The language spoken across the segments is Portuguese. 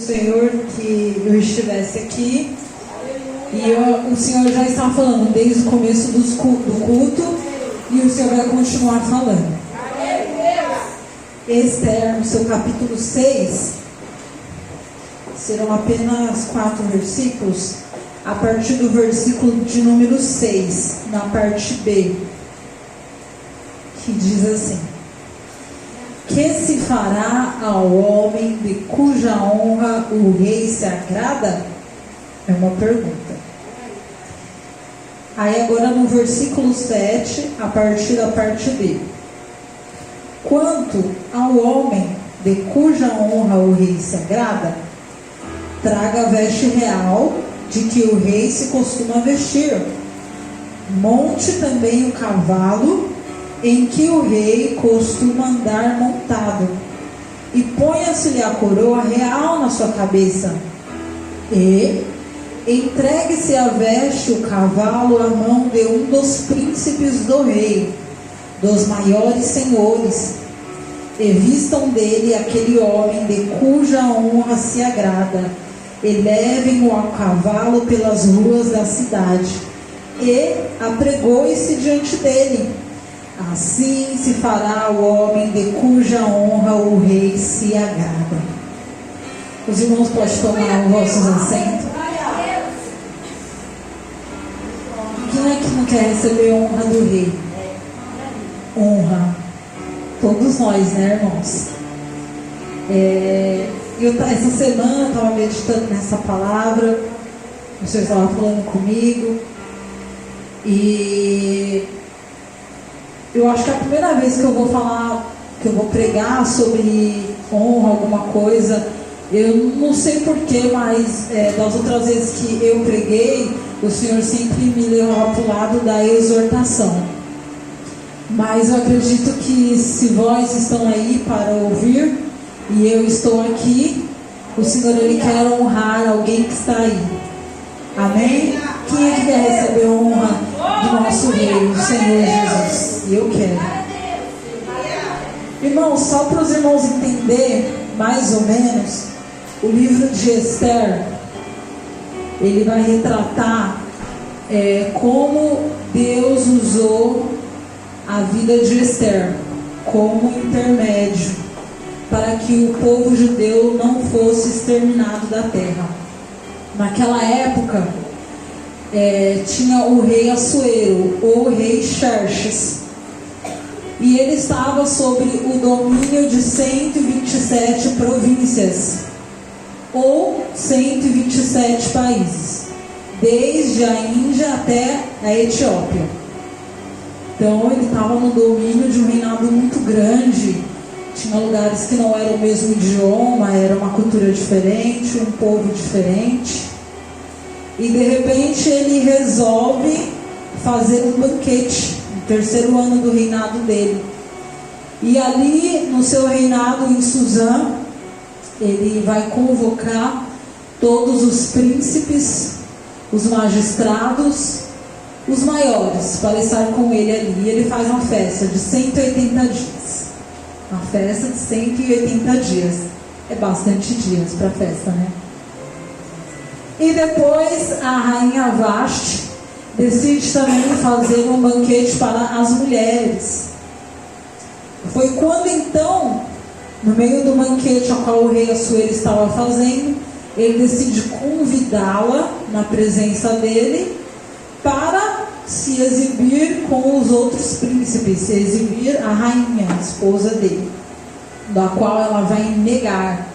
Senhor que eu estivesse aqui e o Senhor já está falando desde o começo do culto e o Senhor vai continuar falando. Esther, no seu capítulo 6, serão apenas 4 versículos, a partir do versículo de número 6, na parte B, que diz assim: que se fará ao homem de cuja honra o rei se agrada? É uma pergunta. Aí agora no versículo 7, a partir da parte B: quanto ao homem de cuja honra o rei se agrada, traga a veste real de que o rei se costuma vestir, monte também o cavalo em que o rei costuma andar montado, e ponha-se-lhe a coroa real na sua cabeça, e entregue-se a veste o cavalo à mão de um dos príncipes do rei, dos maiores senhores, e vistam dele aquele homem de cuja honra se agrada, e levem-o a cavalo pelas ruas da cidade, e apregoe-se diante dele. Assim se fará o homem de cuja honra o rei se agrada. Os irmãos podem tomar os vossos assentos. Quem é que não quer receber honra do rei? Honra. Todos nós, né, irmãos? Essa semana eu estava meditando nessa palavra. O Senhor estava falando comigo. E eu acho que é a primeira vez que eu vou falar, que eu vou pregar sobre honra, alguma coisa. Eu não sei porquê, mas das outras vezes que eu preguei, o Senhor sempre me levava para o lado da exortação. Mas eu acredito que se vós estão aí para ouvir, e eu estou aqui, o Senhor Ele quer honrar alguém que está aí. Amém? Quem é que quer receber honra do nosso Rei, o Senhor Jesus? E eu quero. Irmãos, só para os irmãos entenderem mais ou menos, o livro de Esther, ele vai retratar como Deus usou a vida de Esther como intermédio para que o povo judeu não fosse exterminado da terra. Naquela época, tinha o rei Assuero, ou o rei Xerxes, e ele estava sobre o domínio de 127 províncias, ou 127 países, desde a Índia até a Etiópia. Então ele estava no domínio de um reinado muito grande. Tinha lugares que não eram o mesmo idioma, era uma cultura diferente, um povo diferente. E de repente ele resolve fazer um banquete no 3º ano do reinado dele. E ali no seu reinado em Suzã, ele vai convocar todos os príncipes, os magistrados, os maiores, para estar com ele ali. E ele faz uma festa de 180 dias. Uma festa de 180 dias. É bastante dias para festa, né? E depois a rainha Vashti decide também fazer um banquete para as mulheres. Foi quando então, no meio do banquete ao qual o rei Assuero estava fazendo, ele decide convidá-la na presença dele para se exibir com os outros príncipes, se exibir a rainha, a esposa dele, da qual ela vai negar.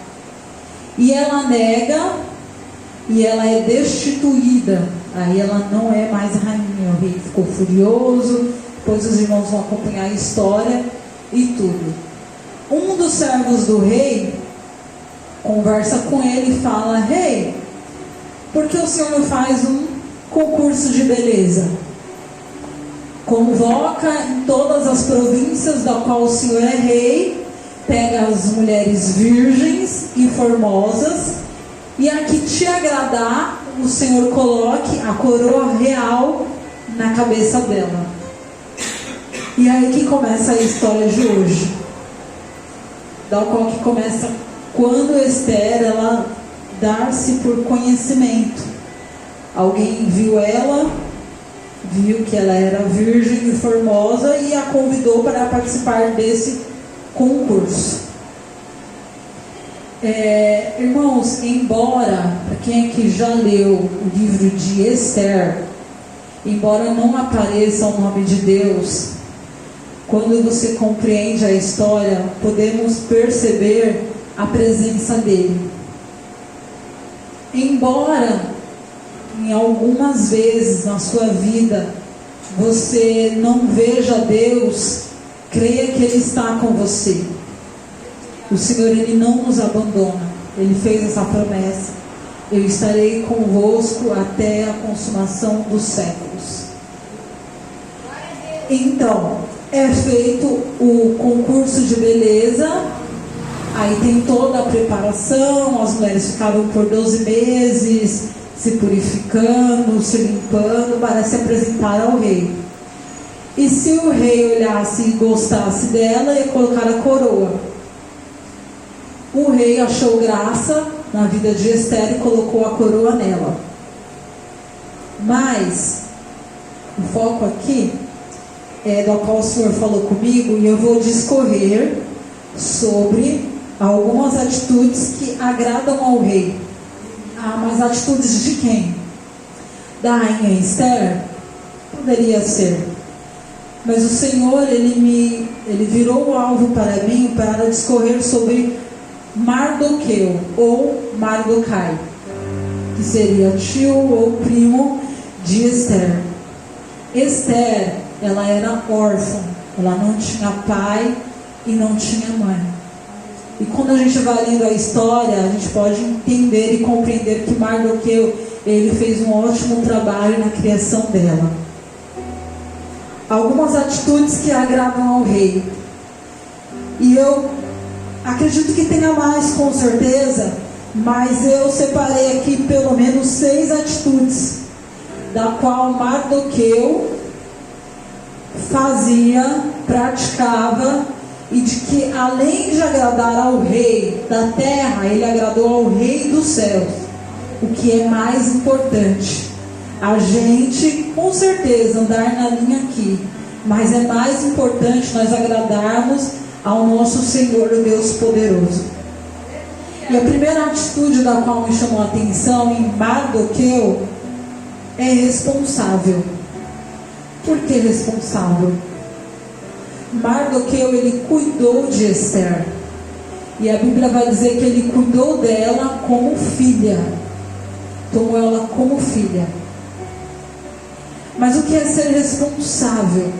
E ela nega, e ela é destituída. Aí ela não é mais rainha. O rei ficou furioso. Depois os irmãos vão acompanhar a história e tudo. Um dos servos do rei conversa com ele e fala: rei, por que o senhor não faz um concurso de beleza? Convoca em todas as províncias da qual o senhor é rei, pega as mulheres virgens e formosas, e a que te agradar, o Senhor coloque a coroa real na cabeça dela. E aí que começa a história de hoje, da qual que começa quando Esther, ela dar-se por conhecimento. Alguém viu ela, viu que ela era virgem e formosa e a convidou para participar desse concurso. Irmãos, embora, para quem aqui já leu o livro de Esther, embora não apareça o nome de Deus, quando você compreende a história, podemos perceber a presença dele. Embora em algumas vezes na sua vida você não veja Deus, creia que Ele está com você. O Senhor, Ele não nos abandona. Ele fez essa promessa: eu estarei convosco até a consumação dos séculos. Então, é feito o concurso de beleza. Aí tem toda a preparação. As mulheres ficavam por 12 meses se purificando, se limpando para se apresentar ao rei. E se o rei olhasse e gostasse dela, ia colocar a coroa. O rei achou graça na vida de Esther e colocou a coroa nela. Mas o foco aqui é do qual o Senhor falou comigo, e eu vou discorrer sobre algumas atitudes que agradam ao rei. Mas atitudes de quem? Da rainha Esther? Poderia ser. Mas o Senhor, Ele virou o alvo para mim para discorrer sobre Mardoqueu ou Mardocai, que seria tio ou primo de Esther. Esther, ela era órfã, ela não tinha pai e não tinha mãe. E quando a gente vai lendo a história, a gente pode entender e compreender que Mardoqueu, ele fez um ótimo trabalho na criação dela. Algumas atitudes que agradam ao rei. E eu acredito que tenha mais, com certeza, mas eu separei aqui pelo menos 6 atitudes, da qual Mardoqueu fazia, praticava, e de que além de agradar ao rei da terra, ele agradou ao rei dos céus. O que é mais importante, a gente com certeza andar na linha aqui, mas é mais importante nós agradarmos ao nosso Senhor, o Deus poderoso. E a primeira atitude da qual me chamou a atenção em Mardoqueu é responsável. Por que responsável? Mardoqueu, ele cuidou de Esther, e a Bíblia vai dizer que ele cuidou dela como filha, tomou ela como filha. Mas o que é ser responsável?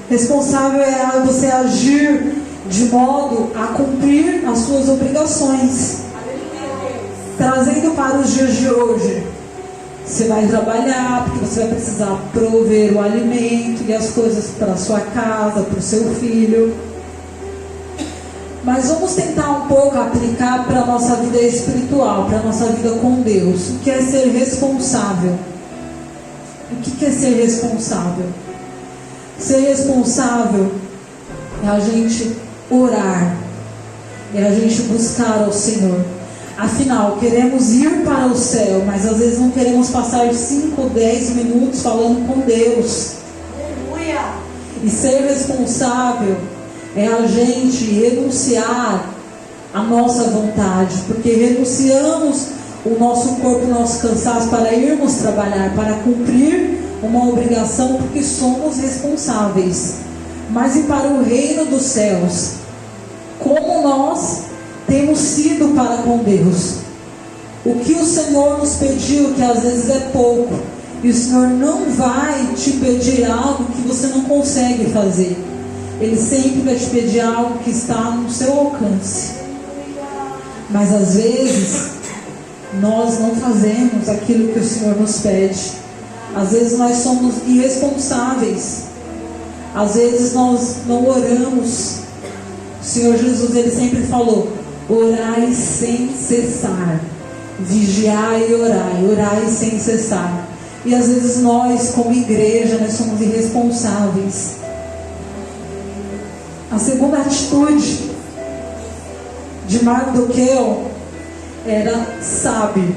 Responsável é você agir de modo a cumprir as suas obrigações. Trazendo para os dias de hoje, você vai trabalhar porque você vai precisar prover o alimento e as coisas para a sua casa, para o seu filho. Mas vamos tentar um pouco aplicar para a nossa vida espiritual, para a nossa vida com Deus. O que é ser responsável? O que é ser responsável? Ser responsável é a gente orar, é a gente buscar ao Senhor. Afinal, queremos ir para o céu, mas às vezes não queremos passar 5, 10 minutos falando com Deus. Aleluia! E ser responsável é a gente renunciar à nossa vontade, porque renunciamos o nosso corpo, o nosso cansaço para irmos trabalhar, para cumprir uma obrigação, porque somos responsáveis. Mas e para o reino dos céus? Como nós temos sido para com Deus? O que o Senhor nos pediu, que às vezes é pouco, e o Senhor não vai te pedir algo que você não consegue fazer. Ele sempre vai te pedir algo que está no seu alcance. Mas às vezes nós não fazemos aquilo que o Senhor nos pede. Às vezes nós somos irresponsáveis. Às vezes nós não oramos. O Senhor Jesus, Ele sempre falou: orai sem cessar, vigiai e orai, orai sem cessar. E às vezes nós, como igreja, nós somos irresponsáveis. A segunda atitude de Mardoqueu era sábio.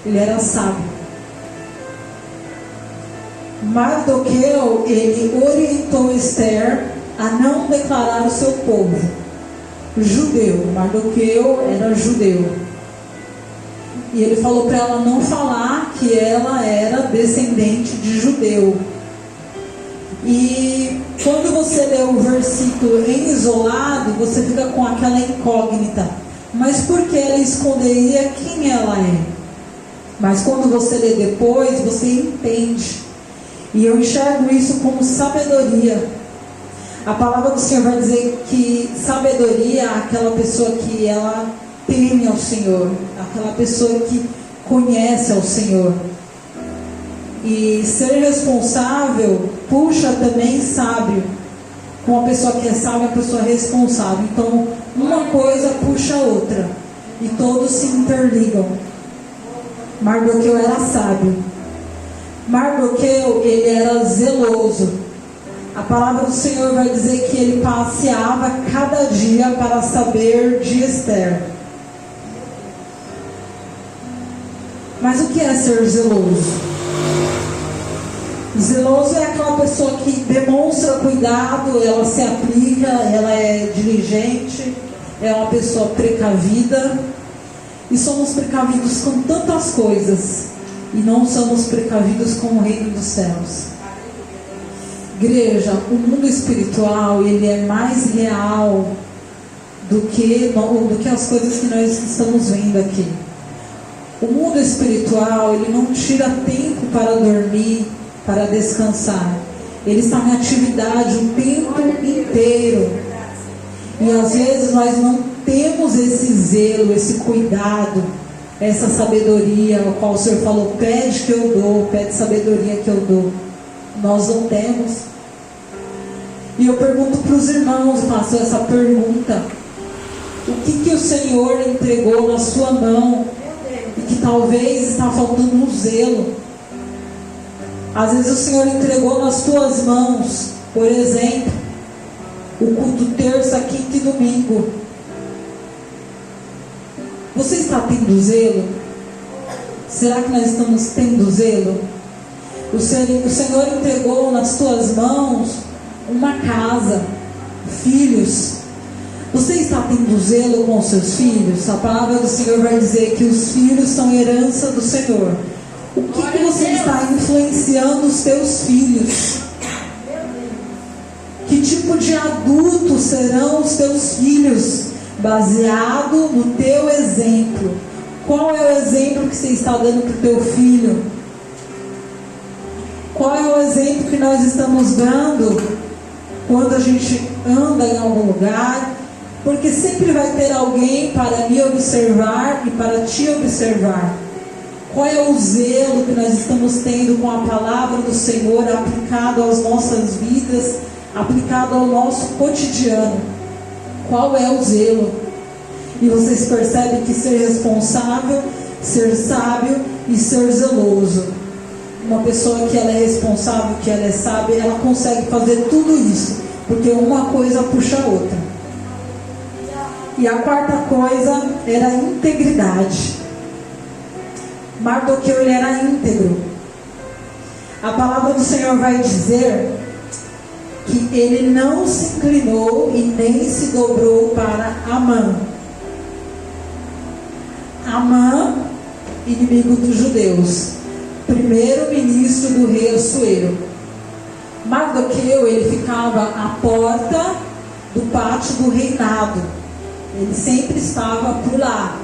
Ele era sábio. Mardoqueu, ele orientou Esther a não declarar o seu povo judeu. Mardoqueu era judeu. E ele falou para ela não falar que ela era descendente de judeu. E quando você lê o versículo em isolado, você fica com aquela incógnita. Mas por que ela esconderia quem ela é? Mas quando você lê depois, você entende. E eu enxergo isso como sabedoria. A palavra do Senhor vai dizer que sabedoria é aquela pessoa que ela teme ao Senhor, aquela pessoa que conhece ao Senhor. E ser responsável puxa também sábio. Uma pessoa que é sábia é uma pessoa responsável. Então uma coisa puxa a outra e todos se interligam. Mardoqueu era sábio. Mardoqueu, ele era zeloso. A palavra do Senhor vai dizer que ele passeava cada dia para saber de Esther. Mas o que é ser zeloso? Zeloso é aquela pessoa que demonstra cuidado, ela se aplica, ela é diligente, é uma pessoa precavida. E somos precavidos com tantas coisas e não somos precavidos com o reino dos céus. Igreja, o mundo espiritual, ele é mais real do que as coisas que nós estamos vendo aqui. O mundo espiritual, ele não tira tempo para dormir, para descansar. Ele está em atividade o tempo inteiro. E às vezes nós não temos esse zelo, esse cuidado, essa sabedoria, a qual o Senhor falou, pede que eu dou, pede sabedoria que eu dou. Nós não temos. E eu pergunto para os irmãos, faço essa pergunta: o que o Senhor entregou na sua mão e que talvez está faltando um zelo? Às vezes o Senhor entregou nas tuas mãos, por exemplo, o culto terça, quinta e domingo. Você está tendo zelo? Será que nós estamos tendo zelo? O Senhor entregou nas tuas mãos uma casa, filhos. Você está tendo zelo com os seus filhos? A palavra do Senhor vai dizer que os filhos são herança do Senhor. O que você está influenciando os teus filhos? Que tipo de adultos serão os teus filhos? Baseado no teu exemplo. Qual é o exemplo que você está dando para o teu filho? Qual é o exemplo que nós estamos dando quando a gente anda em algum lugar? Porque sempre vai ter alguém para me observar e para te observar. Qual é o zelo que nós estamos tendo com a palavra do Senhor aplicado às nossas vidas, aplicado ao nosso cotidiano? Qual é o zelo? E vocês percebem que ser responsável, ser sábio e ser zeloso. Uma pessoa que ela é responsável, que ela é sábia, ela consegue fazer tudo isso, porque uma coisa puxa a outra. E a quarta coisa era a integridade. Mardoqueu, ele era íntegro. A palavra do Senhor vai dizer que ele não se inclinou e nem se dobrou para Amã. Amã, inimigo dos judeus, primeiro ministro do rei Assuero. Mardoqueu, ele ficava à porta do pátio do reinado. Ele sempre estava por lá.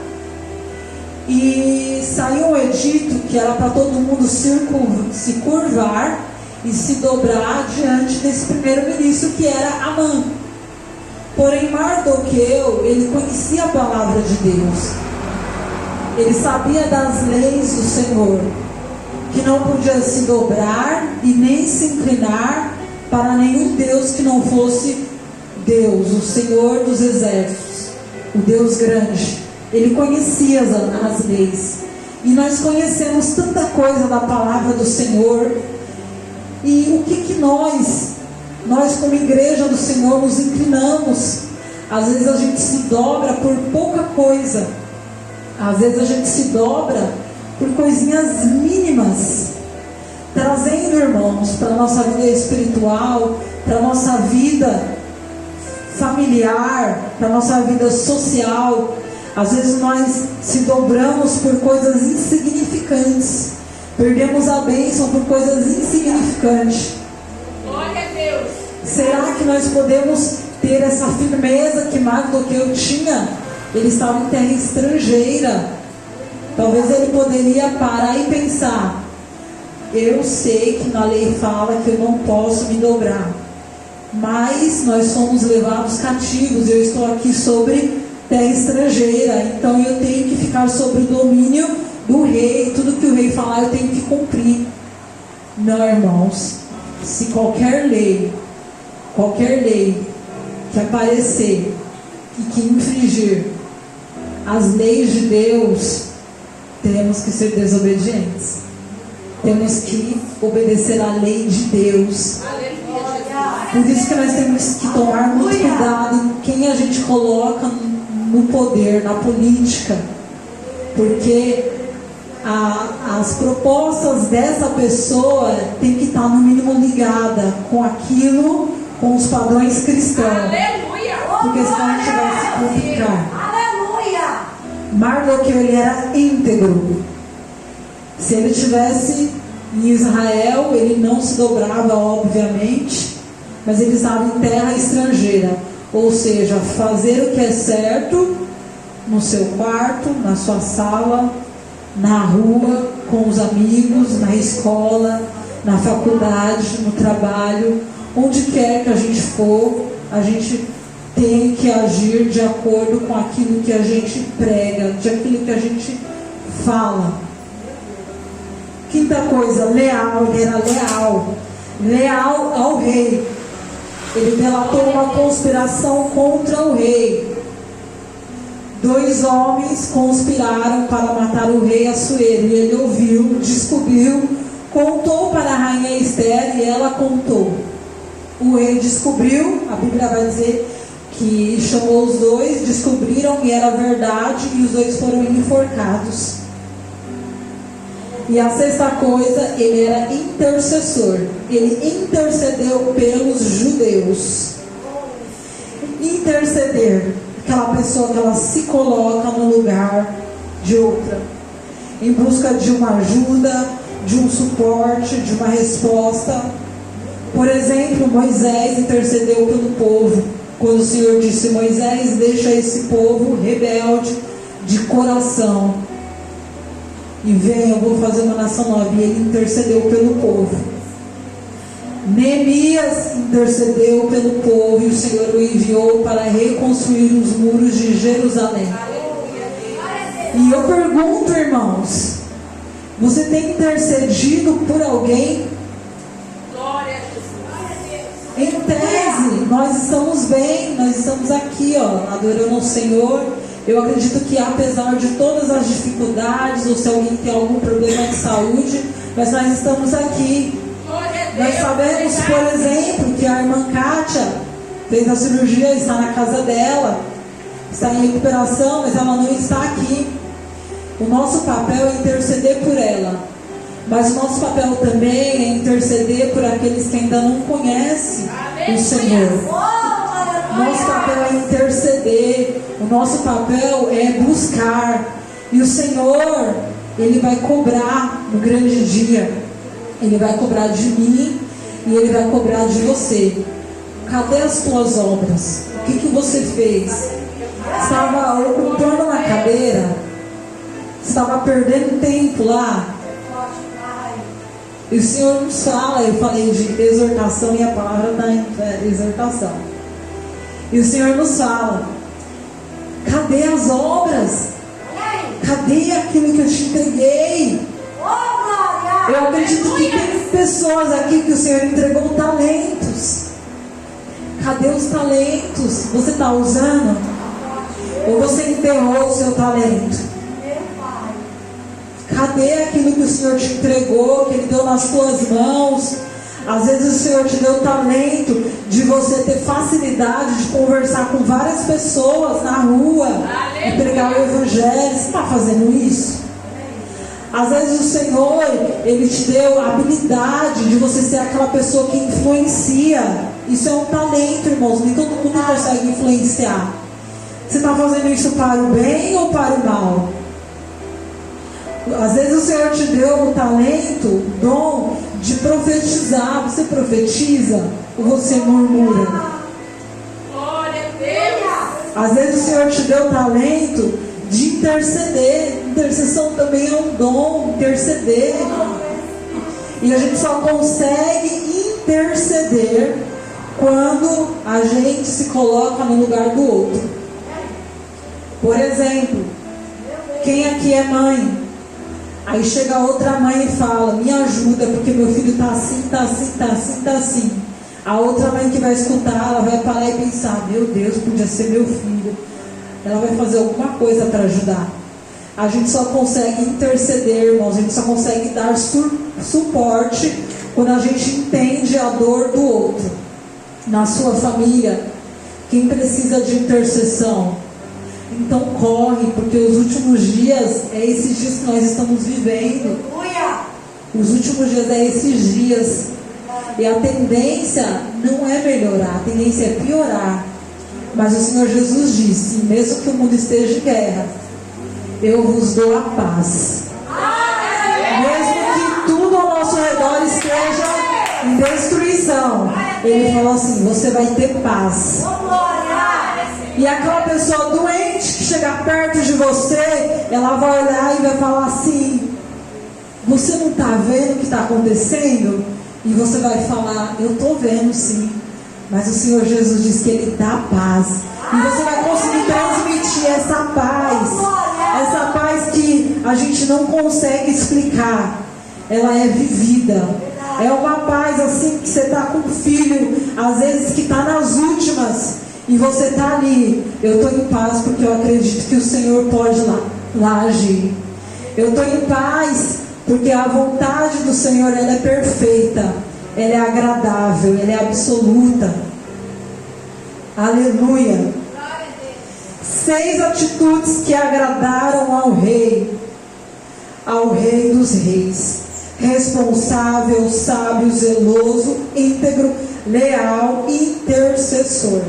E saiu um edito que era para todo mundo se curvar e se dobrar diante desse primeiro-ministro, que era Amã. Porém, Mardoqueu, ele conhecia a palavra de Deus. Ele sabia das leis do Senhor, que não podia se dobrar e nem se inclinar para nenhum Deus que não fosse Deus, o Senhor dos exércitos, o Deus grande. Ele conhecia as leis. E nós conhecemos tanta coisa da palavra do Senhor. E o que nós como igreja do Senhor nos inclinamos? Às vezes a gente se dobra por pouca coisa. Às vezes a gente se dobra por coisinhas mínimas, trazendo, irmãos, para a nossa vida espiritual, para a nossa vida familiar, para a nossa vida social. Às vezes nós se dobramos por coisas insignificantes, perdemos a bênção por coisas insignificantes. Glória a Deus. Será que nós podemos ter essa firmeza que Mardoqueu tinha? Ele estava em terra estrangeira. Talvez ele poderia parar e pensar: eu sei que na lei fala que eu não posso me dobrar, mas nós somos levados cativos, eu estou aqui sobre terra estrangeira, então eu tenho que ficar sob o domínio do rei, tudo que o rei falar eu tenho que cumprir. Não, irmãos, se qualquer lei que aparecer e que infringir as leis de Deus, temos que ser desobedientes. Temos que obedecer à lei de Deus. Por isso que nós temos que tomar muito cuidado em quem a gente coloca no poder, na política. Porque as propostas dessa pessoa tem que estar no mínimo ligada com aquilo, com os padrões cristãos. Aleluia. Porque senão a gente vai se complicar. Aleluia. Mardoqueu, ele era íntegro. Se ele estivesse em Israel, ele não se dobrava, obviamente, mas ele estava em terra estrangeira. Ou seja, fazer o que é certo no seu quarto, na sua sala, na rua, com os amigos, na escola, na faculdade, no trabalho, onde quer que a gente for, a gente tem que agir de acordo com aquilo que a gente prega, de aquilo que a gente fala. Quinta coisa, leal. Ele era leal ao rei. Ele delatou uma conspiração contra o rei. 2 homens conspiraram para matar o rei Assuero, e ele ouviu, descobriu, contou para a rainha Esther, e ela contou. O rei descobriu, a Bíblia vai dizer que chamou os 2, descobriram e era verdade, e os 2 foram enforcados. E a sexta coisa, ele era intercessor. Ele intercedeu pelos judeus. Interceder, aquela pessoa que ela se coloca no lugar de outra, em busca de uma ajuda, de um suporte, de uma resposta. Por exemplo, Moisés intercedeu pelo povo, quando o Senhor disse: Moisés, deixa esse povo rebelde de coração e vem, eu vou fazer uma nação nova. E ele intercedeu pelo povo. Neemias intercedeu pelo povo, e o Senhor o enviou para reconstruir os muros de Jerusalém. E eu pergunto, irmãos, você tem intercedido por alguém? Em tese, nós estamos bem, nós estamos aqui, adorando ao Senhor. Eu acredito que apesar de todas as dificuldades, ou se alguém tem algum problema de saúde, mas nós estamos aqui. Nós sabemos, por exemplo, que a irmã Kátia fez a cirurgia, está na casa dela, está em recuperação, mas ela não está aqui. O nosso papel é interceder por ela, mas o nosso papel também é interceder por aqueles que ainda não conhecem o Senhor. Nosso papel é interceder, o nosso papel é buscar, e o Senhor, Ele vai cobrar no grande dia. Ele vai cobrar de mim e Ele vai cobrar de você. Cadê as tuas obras? O que você fez? Estava ocupando uma cadeira? Estava perdendo tempo lá? E o Senhor nos fala, eu falei de exortação e a palavra da exortação. E o Senhor nos fala: cadê as obras? Cadê aquilo que eu te entreguei? Eu acredito que tem pessoas aqui que o Senhor entregou talentos. Cadê os talentos? Você está usando? Ou você enterrou o seu talento? Cadê aquilo que o Senhor te entregou, que Ele deu nas tuas mãos? Às vezes o Senhor te deu o talento de você ter facilidade de conversar com várias pessoas na rua e pregar o Evangelho. Você está fazendo isso? Às vezes o Senhor, Ele te deu a habilidade de você ser aquela pessoa que influencia. Isso é um talento, irmãos. Nem todo mundo consegue influenciar. Você está fazendo isso para o bem ou para o mal? Às vezes o Senhor te deu o talento, o dom de profetizar. Você profetiza ou você murmura? Glória a Deus. Às vezes o Senhor te deu o talento de interceder. Intercessão também é um dom, interceder. E a gente só consegue interceder quando a gente se coloca no lugar do outro. Por exemplo, quem aqui é mãe? Aí chega outra mãe e fala: me ajuda, porque meu filho está assim, está assim, está assim, está assim. A outra mãe que vai escutar, ela vai parar e pensar: meu Deus, podia ser meu filho. Ela vai fazer alguma coisa para ajudar. A gente só consegue interceder, irmãos. A gente só consegue dar suporte quando a gente entende a dor do outro. Na sua família, quem precisa de intercessão? Então corre, porque os últimos dias é esses dias que nós estamos vivendo. Os últimos dias é esses dias. E a tendência não é melhorar, a tendência é piorar. Mas o Senhor Jesus disse: mesmo que o mundo esteja em guerra, eu vos dou a paz. Mesmo que tudo ao nosso redor esteja em destruição, Ele falou assim: você vai ter paz. E aquela pessoa doente que chegar perto de você, ela vai olhar e vai falar assim: você não está vendo o que está acontecendo? E você vai falar: eu estou vendo sim, mas o Senhor Jesus diz que Ele dá paz. E você vai conseguir transmitir essa paz que a gente não consegue explicar. Ela é vivida. É uma paz assim que você está com um filho, às vezes que está nas últimas, e você está ali: eu estou em paz porque eu acredito que o Senhor pode lá agir. Eu estou em paz porque a vontade do Senhor, ela é perfeita, ela é agradável, ela é absoluta. Aleluia. 6 atitudes que agradaram ao Rei dos Reis: responsável, sábio, zeloso, íntegro, leal, intercessor.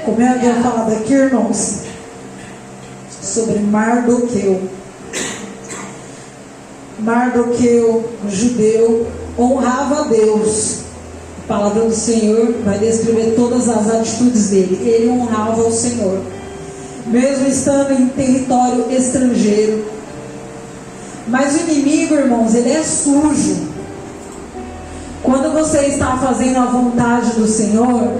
Como eu havia falado aqui, irmãos, sobre Mardoqueu. Mardoqueu, judeu, honrava a Deus. A palavra do Senhor vai descrever todas as atitudes dele. Ele honrava o Senhor, mesmo estando em território estrangeiro. Mas o inimigo, irmãos, ele é sujo. Quando você está fazendo a vontade do Senhor,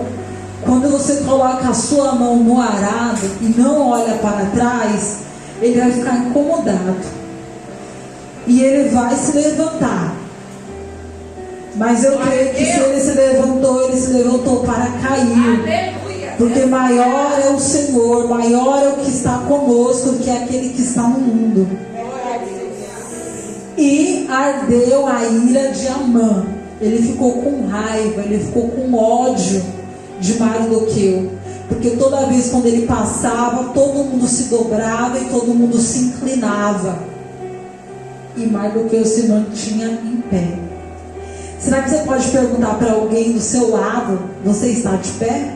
quando você coloca a sua mão no arado e não olha para trás, ele vai ficar incomodado. E ele vai se levantar. Mas eu creio que se ele se levantou para cair. Porque maior é o Senhor, maior é o que está conosco do que aquele que está no mundo. E ardeu a ira de Amã. Ele ficou com raiva, ele ficou com ódio de Mardoqueu. Porque toda vez quando ele passava, todo mundo se dobrava e todo mundo se inclinava. E Mardoqueu se mantinha em pé. Será que você pode perguntar para alguém do seu lado: você está de pé?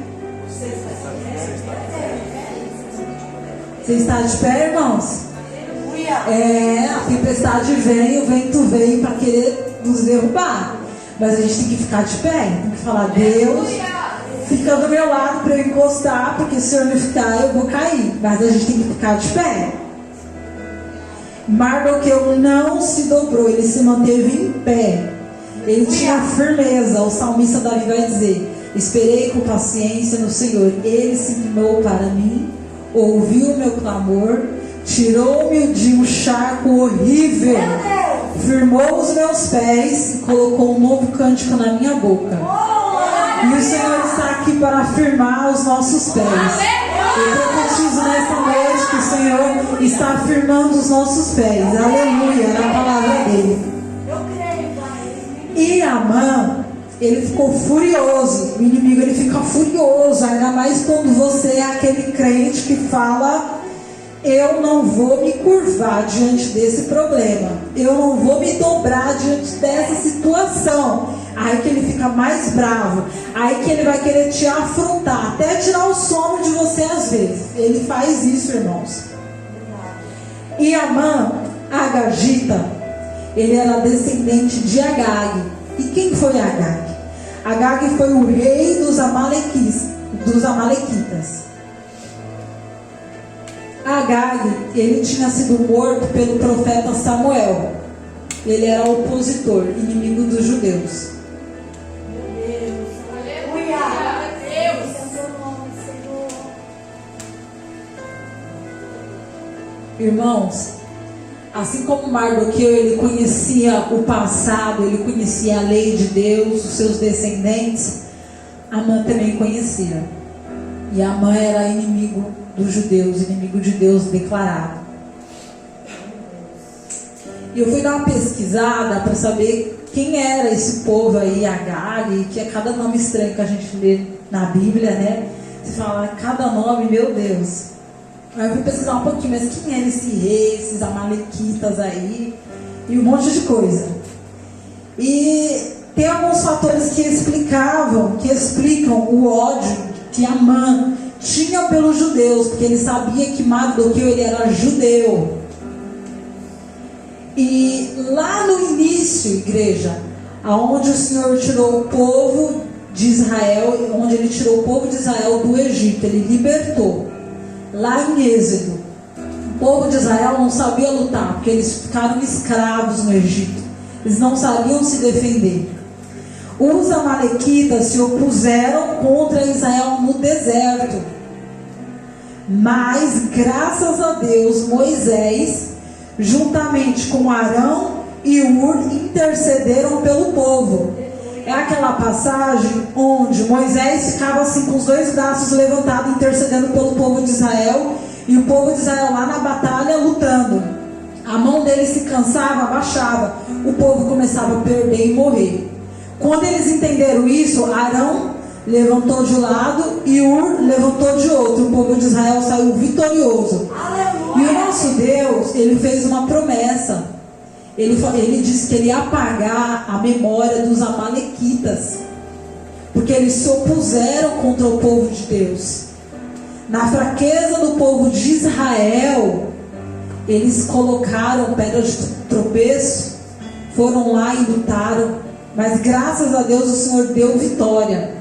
Você está de pé, irmãos? A tempestade vem, o vento vem para querer nos derrubar. Mas a gente tem que ficar de pé. Tem que falar: Deus, fica do meu lado para eu encostar, porque se eu não ficar eu vou cair. Mas a gente tem que ficar de pé. Mardoqueu não se dobrou, ele se manteve em pé. Ele tinha firmeza. O salmista Davi vai dizer: esperei com paciência no Senhor. Ele se inclinou para mim, ouviu o meu clamor, tirou-me de um charco horrível, firmou os meus pés e colocou um novo cântico na minha boca. E o Senhor está aqui para afirmar os nossos pés. Eu profetizo nessa noite que o Senhor está afirmando os nossos pés. Aleluia, na palavra dele. E Amã, ele ficou furioso. O inimigo, ele fica furioso, ainda mais quando você é aquele crente que fala: eu não vou me curvar diante desse problema, eu não vou me dobrar diante dessa situação. Aí que ele fica mais bravo, aí que ele vai querer te afrontar, até tirar o sono de você às vezes. Ele faz isso, irmãos. E Amã, Agagita, ele era descendente de Agag. E quem foi Agag? Agag foi o rei dos Amalequitas. Agag, ele tinha sido morto pelo profeta Samuel. Ele era opositor, inimigo dos judeus. Irmãos, assim como Mardoqueu, ele conhecia o passado, ele conhecia a lei de Deus, os seus descendentes, Amã também conhecia. E Amã era inimigo dos judeus, inimigo de Deus declarado. E eu fui dar uma pesquisada para saber quem era esse povo aí, Agag, que é cada nome estranho que a gente lê na Bíblia, né? Você fala, cada nome, meu Deus. Aí eu fui pesquisar um pouquinho, mas quem era esse rei, esses amalequitas aí, e um monte de coisa. E tem alguns fatores que explicam o ódio que Amã tinha pelos judeus, porque ele sabia que Mardoqueu, ele era judeu. E lá no início, igreja, aonde o Senhor tirou o povo de Israel, onde ele tirou o povo de Israel do Egito, ele libertou. Lá em Êxodo, o povo de Israel não sabia lutar, porque eles ficaram escravos no Egito. Eles não sabiam se defender. Os amalequitas se opuseram contra Israel no deserto. Mas, graças a Deus, Moisés, juntamente com Arão e Ur, intercederam pelo povo. É aquela passagem onde Moisés ficava assim com os dois braços levantados, intercedendo pelo povo de Israel, e o povo de Israel lá na batalha lutando. A mão dele se cansava, abaixava, o povo começava a perder e morrer. Quando eles entenderam isso, Arão levantou de um lado e Ur levantou de outro. O povo de Israel saiu vitorioso. Aleluia. E o nosso Deus, ele fez uma promessa. Ele disse que ele ia apagar a memória dos amalequitas, porque eles se opuseram contra o povo de Deus. Na fraqueza do povo de Israel, eles colocaram pedra de tropeço, foram lá e lutaram, mas graças a Deus o Senhor deu vitória.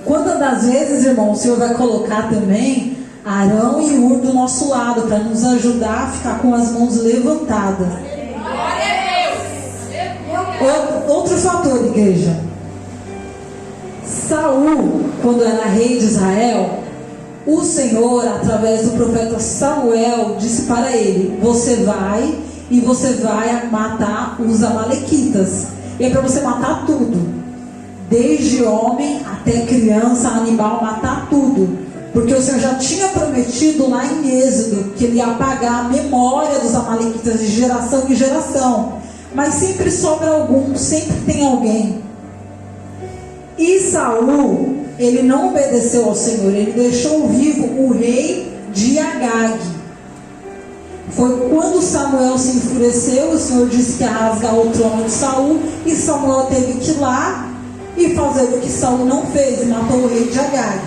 Quantas das vezes, irmão, o Senhor vai colocar também Arão e Ur do nosso lado, para nos ajudar a ficar com as mãos levantadas. Outro fator, igreja. Saul, quando era rei de Israel, o Senhor, através do profeta Samuel, disse para ele: você vai matar os amalequitas. E é para você matar tudo, desde homem até criança, animal, matar tudo. Porque o Senhor já tinha prometido lá em Êxodo que ele ia apagar a memória dos amalequitas de geração em geração. Mas sempre sobra algum, sempre tem alguém. E Saul, ele não obedeceu ao Senhor, ele deixou vivo o rei de Agag. Foi quando Samuel se enfureceu, o Senhor disse que ia rasgar o trono de Saul, e Samuel teve que ir lá e fazer o que Saul não fez, e matou o rei de Agag.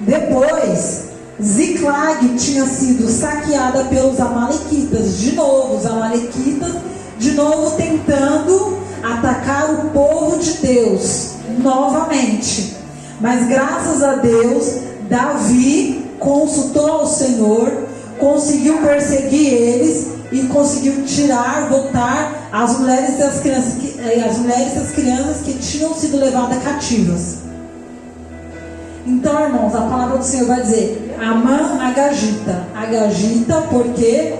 Depois, Ziclag tinha sido saqueada pelos amalequitas. De novo, os amalequitas, de novo tentando atacar o povo de Deus, novamente. Mas graças a Deus, Davi consultou ao Senhor, conseguiu perseguir eles e conseguiu voltar as mulheres e as crianças que tinham sido levadas cativas. Então, irmãos, a palavra do Senhor vai dizer Amã Agagita. Agagita porque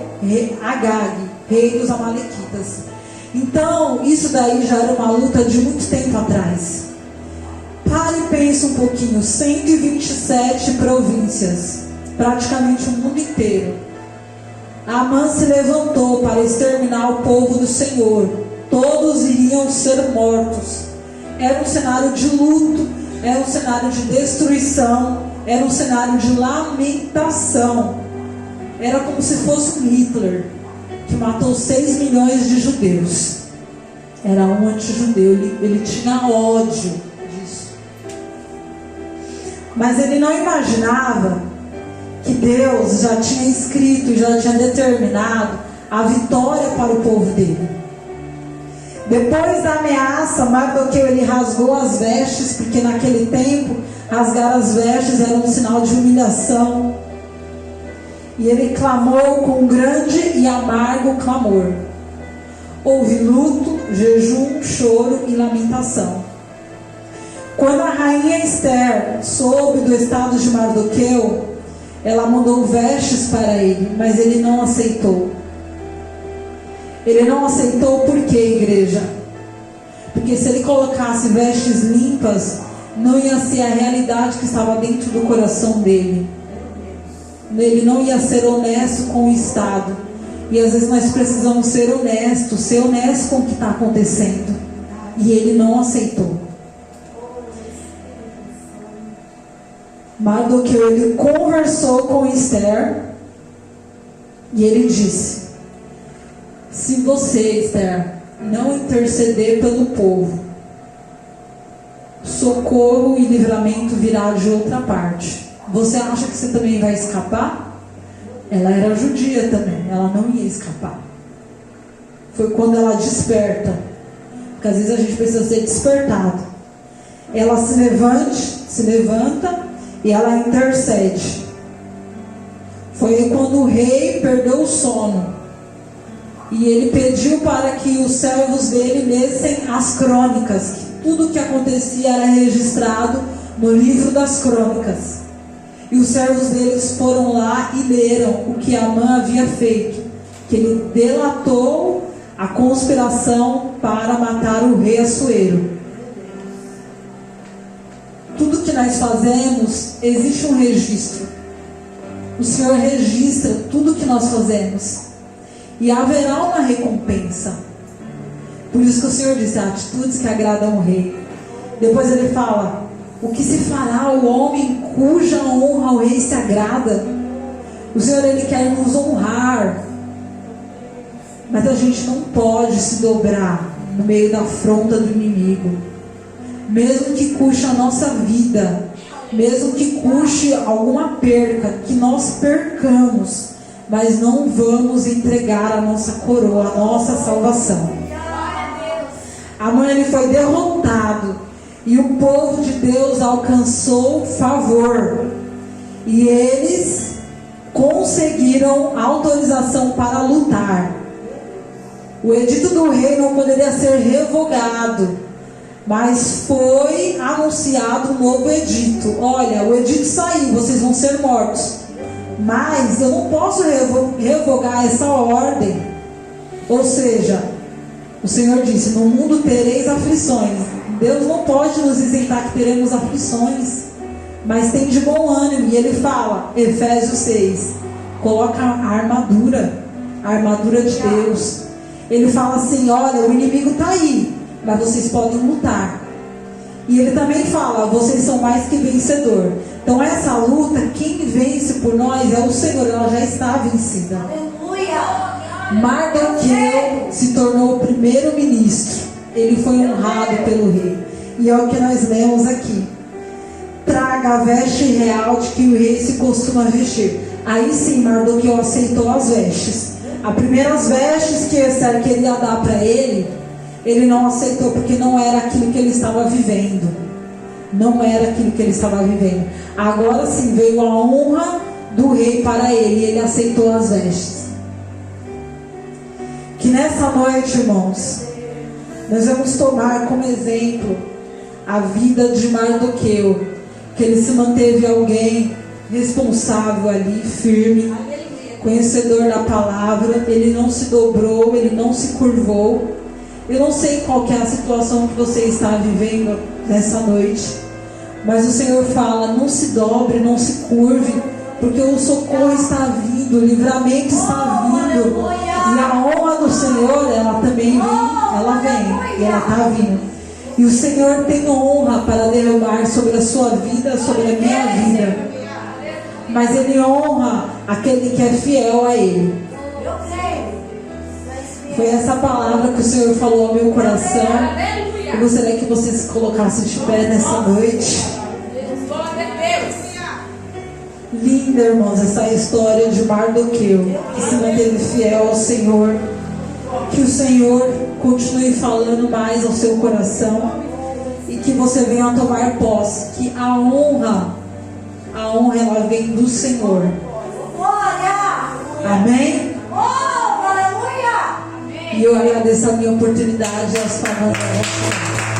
Agag, rei dos amalequitas. Então, isso daí já era uma luta de muito tempo atrás. pensa um pouquinho, 127 províncias, praticamente o mundo inteiro. Amã se levantou para exterminar o povo do Senhor. Todos iriam ser mortos. Era um cenário de luto, era um cenário de destruição, era um cenário de lamentação. Era como se fosse um Hitler que matou 6 milhões de judeus. Era um antijudeu, ele tinha ódio disso. Mas ele não imaginava que Deus já tinha escrito, já tinha determinado a vitória para o povo dele. Depois da ameaça, Mardoqueu ele rasgou as vestes, porque naquele tempo rasgar as vestes era um sinal de humilhação. E ele clamou com um grande e amargo clamor. Houve luto, jejum, choro e lamentação. Quando a rainha Esther soube do estado de Mardoqueu, ela mandou vestes para ele, mas ele não aceitou. Ele não aceitou por quê, igreja? Porque se ele colocasse vestes limpas, não ia ser a realidade que estava dentro do coração dele. Ele não ia ser honesto com o Estado. E às vezes nós precisamos ser honestos com o que está acontecendo. E ele não aceitou. Mardoqueu ele conversou com Esther e ele disse: se você, Esther, não interceder pelo povo, socorro e livramento virá de outra parte. Você acha que você também vai escapar? Ela era judia também, ela não ia escapar. Foi quando ela desperta, porque às vezes a gente precisa ser despertado. Ela se levanta e ela intercede. Foi aí quando o rei perdeu o sono. E ele pediu para que os servos dele lessem as crônicas. Que tudo o que acontecia era registrado no livro das crônicas. E os servos deles foram lá e leram o que Amã havia feito. Que ele delatou a conspiração para matar o rei Assuero. Tudo que nós fazemos, existe um registro. O Senhor registra tudo que nós fazemos. E haverá uma recompensa. Por isso que o Senhor disse, atitudes que agradam o rei. Depois ele fala, o que se fará ao homem cuja honra ao rei se agrada? O Senhor ele quer nos honrar. Mas a gente não pode se dobrar no meio da afronta do inimigo. Mesmo que custe a nossa vida, mesmo que custe alguma perca, que nós percamos, mas não vamos entregar a nossa coroa, a nossa salvação. Amã ele foi derrotado e o povo de Deus alcançou favor e eles conseguiram autorização para lutar. O edito do rei não poderia ser revogado, mas foi anunciado um novo edito. Olha, o edito saiu, vocês vão ser mortos, mas eu não posso revogar essa ordem. Ou seja, o Senhor disse, no mundo tereis aflições. Deus não pode nos isentar que teremos aflições, mas tem de bom ânimo. E ele fala, Efésios 6, coloca a armadura de Deus. Ele fala assim, olha, o inimigo está aí, mas vocês podem lutar. E ele também fala, vocês são mais que vencedor. Então essa luta, quem vence por nós é o Senhor, ela já está vencida. Aleluia! Mardoqueu se tornou o primeiro-ministro. Ele foi honrado pelo rei. E é o que nós lemos aqui. Traga a veste real de que o rei se costuma vestir. Aí sim Mardoqueu aceitou as vestes. As primeiras vestes que Esther queria dar para ele, ele não aceitou porque não era aquilo que ele estava vivendo. Não era aquilo que ele estava vivendo. Agora sim veio a honra do rei para ele e ele aceitou as vestes. Que nessa noite, irmãos, nós vamos tomar como exemplo a vida de Mardoqueu, que ele se manteve alguém responsável ali, firme, conhecedor da palavra. Ele não se dobrou, ele não se curvou. Eu não sei qual que é a situação que você está vivendo nessa noite, Mas o Senhor fala: não se dobre, não se curve, porque o socorro está vindo, o livramento está vindo. E a honra do Senhor, ela também vem, ela vem, e ela está vindo. E o Senhor tem honra para derramar sobre a sua vida, sobre a minha vida. Mas Ele honra aquele que é fiel a Ele. Foi essa palavra que o Senhor falou ao meu coração. Eu gostaria que você se colocasse de pé nessa noite. Linda, irmãos, essa história de Mardoqueu, que se manteve fiel ao Senhor. Que o Senhor continue falando mais ao seu coração e que você venha a tomar posse. Que a honra ela vem do Senhor. Amém? E eu agradeço a minha oportunidade e as palavras.